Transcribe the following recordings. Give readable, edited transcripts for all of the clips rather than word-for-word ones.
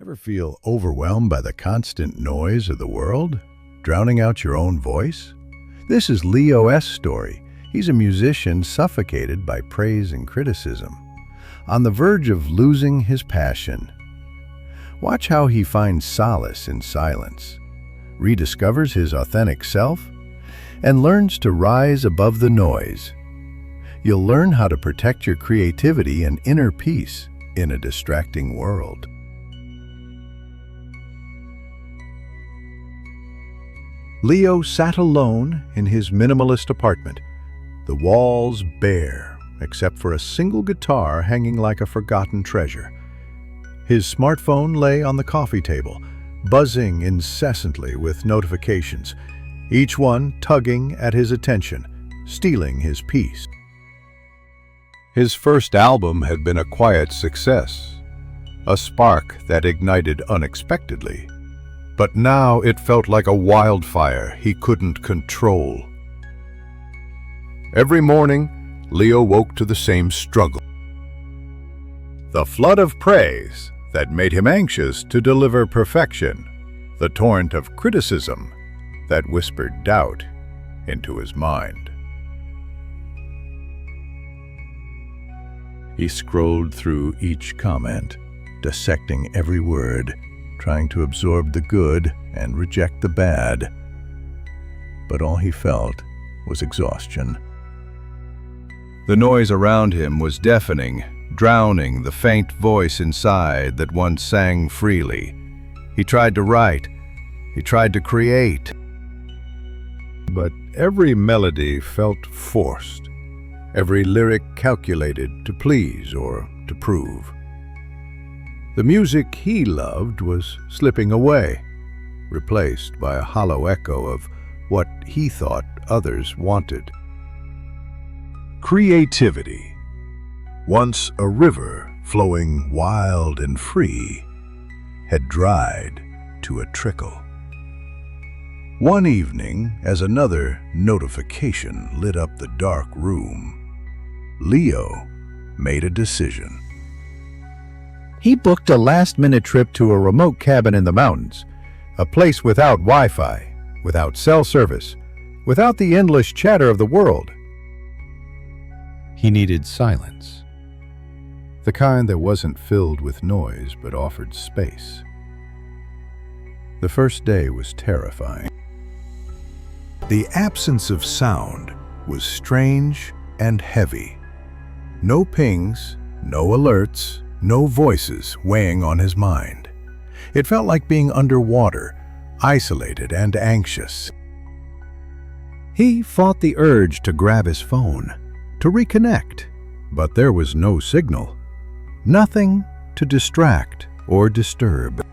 Ever feel overwhelmed by the constant noise of the world, drowning out your own voice? This is Leo's story. He's a musician suffocated by praise and criticism, on the verge of losing his passion. Watch how he finds solace in silence, rediscovers his authentic self, and learns to rise above the noise. You'll learn how to protect your creativity and inner peace in a distracting world. Leo sat alone in his minimalist apartment, the walls bare except for a single guitar hanging like a forgotten treasure. His smartphone lay on the coffee table, buzzing incessantly with notifications, each one tugging at his attention, stealing his peace. His first album had been a quiet success, a spark that ignited unexpectedly. But now it felt like a wildfire he couldn't control. Every morning, Leo woke to the same struggle. The flood of praise that made him anxious to deliver perfection, the torrent of criticism that whispered doubt into his mind. He scrolled through each comment, dissecting every word, trying to absorb the good and reject the bad. But all he felt was exhaustion. The noise around him was deafening, drowning the faint voice inside that once sang freely. He tried to write, he tried to create, but every melody felt forced, every lyric calculated to please or to prove. The music he loved was slipping away, replaced by a hollow echo of what he thought others wanted. Creativity, once a river flowing wild and free, had dried to a trickle. One evening, as another notification lit up the dark room, Leo made a decision. He booked a last-minute trip to a remote cabin in the mountains, a place without Wi-Fi, without cell service, without the endless chatter of the world. He needed silence, the kind that wasn't filled with noise but offered space. The first day was terrifying. The absence of sound was strange and heavy. No pings, no alerts, no voices weighing on his mind. It felt like being underwater, isolated and anxious. He fought the urge to grab his phone, to reconnect, but there was no signal, nothing to distract or disturb.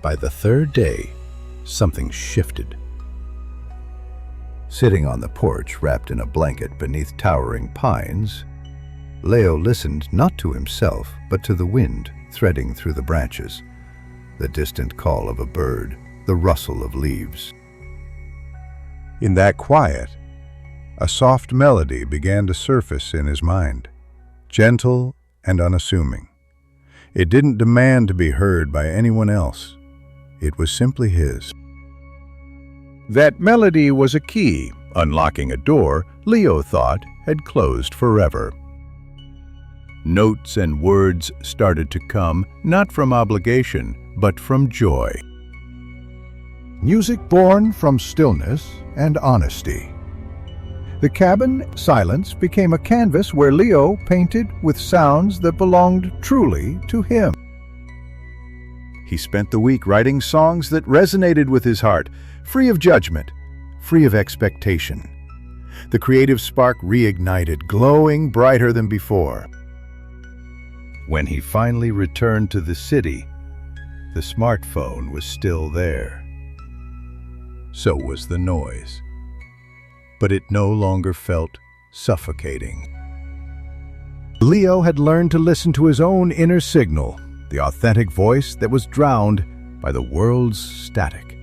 By the third day, something shifted. Sitting on the porch, wrapped in a blanket beneath towering pines, Leo listened not to himself, but to the wind threading through the branches, the distant call of a bird, the rustle of leaves. In that quiet, a soft melody began to surface in his mind, gentle and unassuming. It didn't demand to be heard by anyone else. It was simply his. That melody was a key, unlocking a door Leo thought had closed forever. Notes and words started to come, not from obligation, but from joy. Music born from stillness and honesty. The cabin silence became a canvas where Leo painted with sounds that belonged truly to him. He spent the week writing songs that resonated with his heart, free of judgment, free of expectation. The creative spark reignited, glowing brighter than before. When he finally returned to the city, the smartphone was still there. So was the noise. But it no longer felt suffocating. Leo had learned to listen to his own inner signal, the authentic voice that was drowned by the world's static.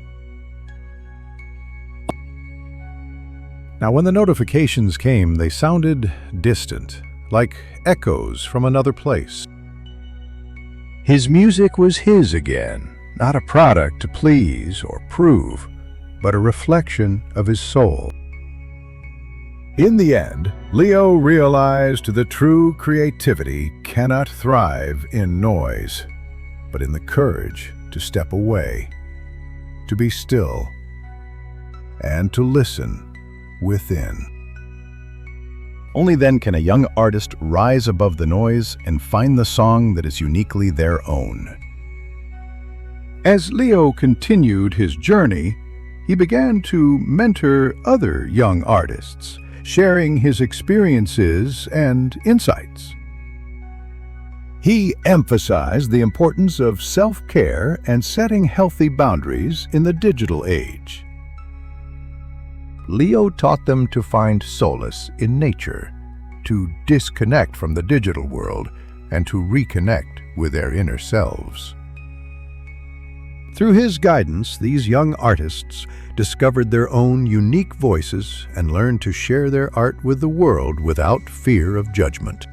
Now, when the notifications came, they sounded distant, like echoes from another place. His music was his again, not a product to please or prove, but a reflection of his soul. In the end, Leo realized that true creativity cannot thrive in noise, but in the courage to step away, to be still, and to listen within. Only then can a young artist rise above the noise and find the song that is uniquely their own. As Leo continued his journey, he began to mentor other young artists, sharing his experiences and insights. He emphasized the importance of self-care and setting healthy boundaries in the digital age. Leo taught them to find solace in nature, to disconnect from the digital world, and to reconnect with their inner selves. Through his guidance, these young artists discovered their own unique voices and learned to share their art with the world without fear of judgment.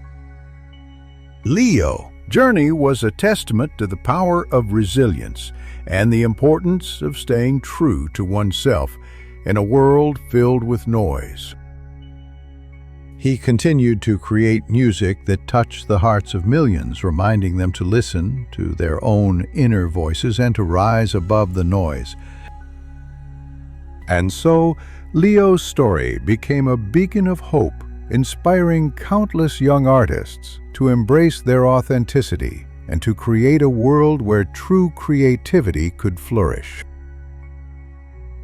Leo's journey was a testament to the power of resilience and the importance of staying true to oneself in a world filled with noise. He continued to create music that touched the hearts of millions, reminding them to listen to their own inner voices and to rise above the noise. And so, Leo's story became a beacon of hope, inspiring countless young artists to embrace their authenticity and to create a world where true creativity could flourish.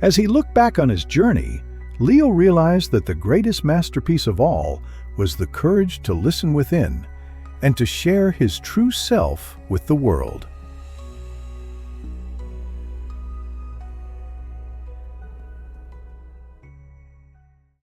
As he looked back on his journey, Leo realized that the greatest masterpiece of all was the courage to listen within and to share his true self with the world.